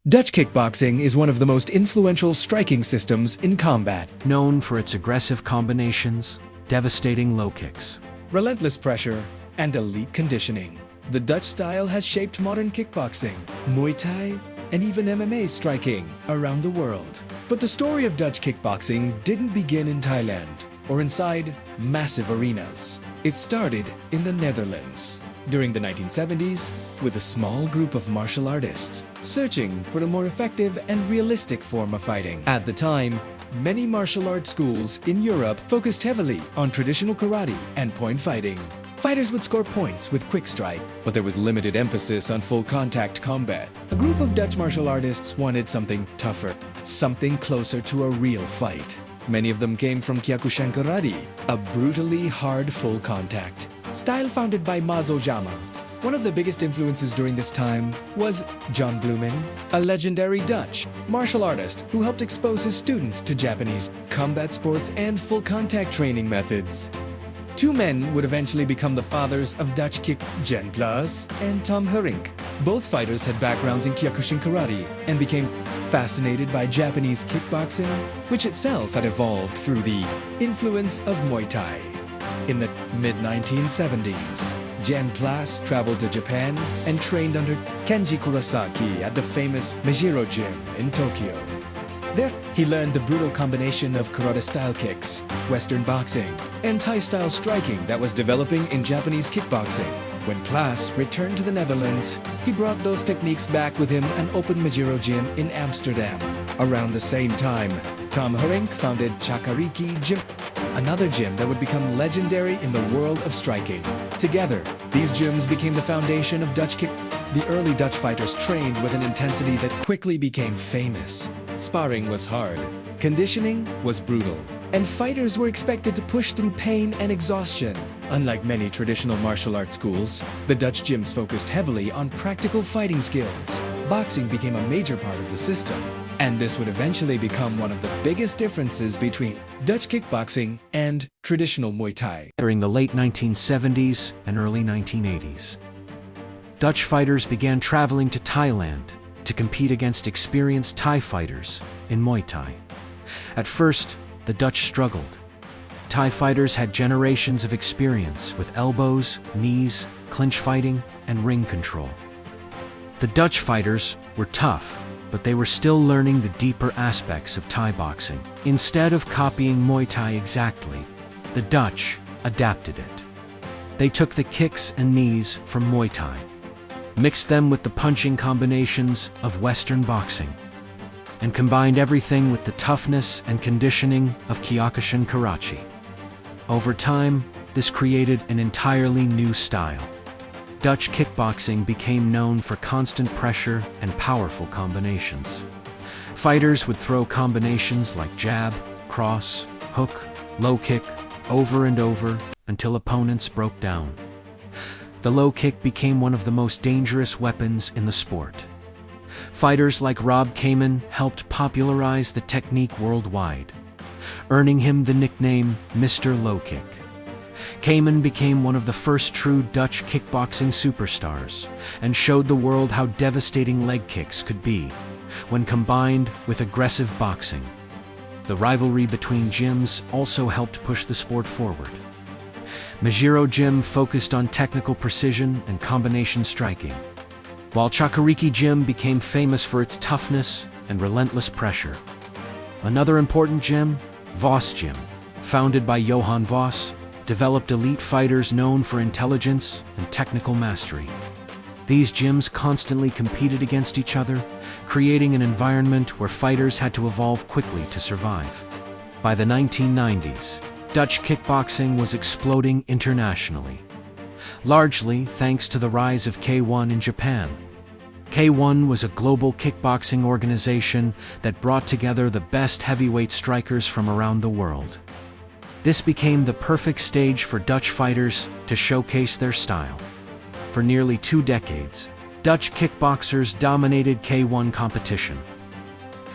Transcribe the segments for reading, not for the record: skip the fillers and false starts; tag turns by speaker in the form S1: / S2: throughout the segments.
S1: Dutch kickboxing is one of the most influential striking systems in combat.
S2: Known for its aggressive combinations, devastating low kicks,
S1: Relentless pressure, and elite conditioning. The Dutch style has shaped modern kickboxing, Muay Thai, and even MMA striking around the world. But the story of Dutch kickboxing didn't begin in Thailand or inside massive arenas. It started in the Netherlands during the 1970s with a small group of martial artists searching for a more effective and realistic form of fighting. At the time, many martial arts schools in Europe focused heavily on traditional karate and point fighting. Fighters would score points with quick strike, but there was limited emphasis on full contact combat. A group of Dutch martial artists wanted something tougher, something closer to a real fight. Many of them came from Kyokushin karate, a brutally hard full contact style founded by Mazo Jama. One of the biggest influences during this time was John Blumen, a legendary Dutch martial artist who helped expose his students to Japanese combat sports and full contact training methods. Two men would eventually become the fathers of Dutch kick, Jan Plus and Tom Herink. Both fighters had backgrounds in Kyokushin karate and became fascinated by Japanese kickboxing, which itself had evolved through the influence of Muay Thai. In the mid-1970s, Jan Plus traveled to Japan and trained under Kenji Kurosaki at the famous Mejiro Gym in Tokyo. There, he learned the brutal combination of karate-style kicks, Western boxing, and Thai-style striking that was developing in Japanese kickboxing. When Plus returned to the Netherlands, he brought those techniques back with him and opened Mejiro Gym in Amsterdam. Around the same time, Tom Herink founded Chakariki Gym, another gym that would become legendary in the world of striking. Together, these gyms became the foundation of Dutch kick. The early Dutch fighters trained with an intensity that quickly became famous. Sparring was hard, conditioning was brutal, and fighters were expected to push through pain and exhaustion. Unlike many traditional martial arts schools, the Dutch gyms focused heavily on practical fighting skills. Boxing became a major part of the system, and this would eventually become one of the biggest differences between Dutch kickboxing and traditional Muay Thai.
S2: During the late 1970s and early 1980s, Dutch fighters began traveling to Thailand to compete against experienced Thai fighters in Muay Thai. At first, the Dutch struggled. Thai fighters had generations of experience with elbows, knees, clinch fighting, and ring control. The Dutch fighters were tough, but they were still learning the deeper aspects of Thai boxing. Instead of copying Muay Thai exactly, the Dutch adapted it. They took the kicks and knees from Muay Thai, mixed them with the punching combinations of Western boxing, and combined everything with the toughness and conditioning of Kyokushin karate. Over time, this created an entirely new style. Dutch kickboxing became known for constant pressure and powerful combinations. Fighters would throw combinations like jab, cross, hook, low kick, over and over until opponents broke down. The low kick became one of the most dangerous weapons in the sport. Fighters like Rob Kaman helped popularize the technique worldwide, earning him the nickname Mr. Low Kick. Kaman became one of the first true Dutch kickboxing superstars and showed the world how devastating leg kicks could be when combined with aggressive boxing. The rivalry between gyms also helped push the sport forward. Mejiro Gym focused on technical precision and combination striking, while Chakariki Gym became famous for its toughness and relentless pressure. Another important gym, Voss Gym, founded by Johan Voss, developed elite fighters known for intelligence and technical mastery. These gyms constantly competed against each other, creating an environment where fighters had to evolve quickly to survive. By the 1990s, Dutch kickboxing was exploding internationally, largely thanks to the rise of K1 in Japan. K1 was a global kickboxing organization that brought together the best heavyweight strikers from around the world. This became the perfect stage for Dutch fighters to showcase their style. For nearly 2 decades, Dutch kickboxers dominated K1 competition.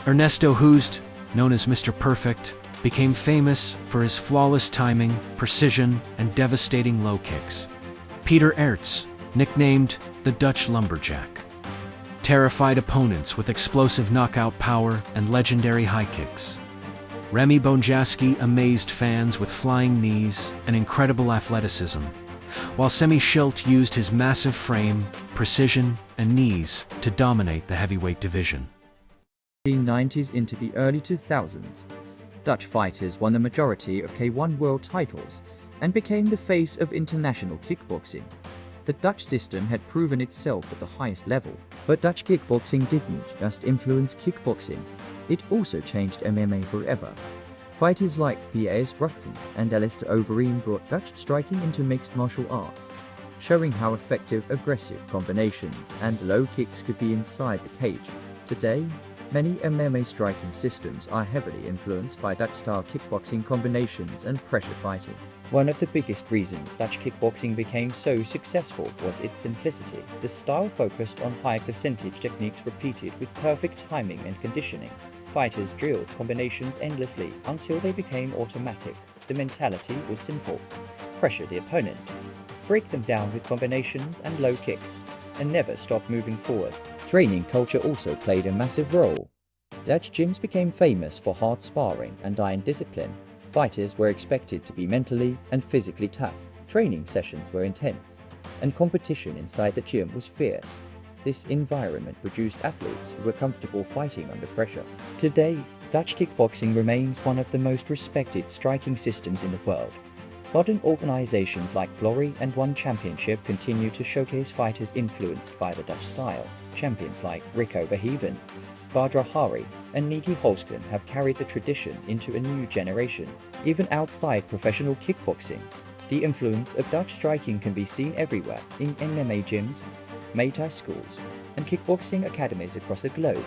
S2: Ernesto Hoost, known as Mr. Perfect, became famous for his flawless timing, precision, and devastating low kicks. Peter Aerts, nicknamed the Dutch Lumberjack, terrified opponents with explosive knockout power and legendary high kicks. Remy Bonjasky amazed fans with flying knees and incredible athleticism, while Semi Schilt used his massive frame, precision, and knees to dominate the heavyweight division.
S3: 1990s into the early 2000s, Dutch fighters won the majority of K1 world titles and became the face of international kickboxing. The Dutch system had proven itself at the highest level, but Dutch kickboxing didn't just influence kickboxing, it also changed MMA forever. Fighters like P.A.S. Rutten and Alistair Overeem brought Dutch striking into mixed martial arts, showing how effective aggressive combinations and low kicks could be inside the cage. Today, many MMA striking systems are heavily influenced by Dutch-style kickboxing combinations and pressure fighting. One of the biggest reasons Dutch kickboxing became so successful was its simplicity. The style focused on high percentage techniques repeated with perfect timing and conditioning. Fighters drilled combinations endlessly until they became automatic. The mentality was simple: pressure the opponent, break them down with combinations and low kicks, and never stop moving forward. Training culture also played a massive role. Dutch gyms became famous for hard sparring and iron discipline. Fighters were expected to be mentally and physically tough. Training sessions were intense, and competition inside the gym was fierce. This environment produced athletes who were comfortable fighting under pressure. Today, Dutch kickboxing remains one of the most respected striking systems in the world. Modern organizations like Glory and One Championship continue to showcase fighters influenced by the Dutch style. Champions like Rico Verheven, Badra Hari, and Niki Holzken have carried the tradition into a new generation. Even outside professional kickboxing, the influence of Dutch striking can be seen everywhere in MMA gyms, Muay Thai schools, and kickboxing academies across the globe.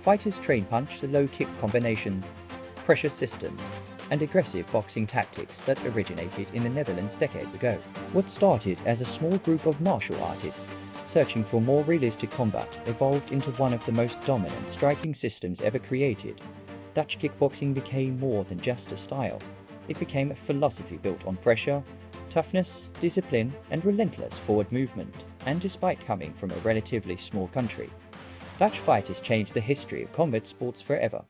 S3: Fighters train punch to low kick combinations, pressure systems, and aggressive boxing tactics that originated in the Netherlands decades ago. What started as a small group of martial artists searching for more realistic combat evolved into one of the most dominant striking systems ever created. Dutch kickboxing became more than just a style. It became a philosophy built on pressure, toughness, discipline, and relentless forward movement. And despite coming from a relatively small country, Dutch fighters changed the history of combat sports forever.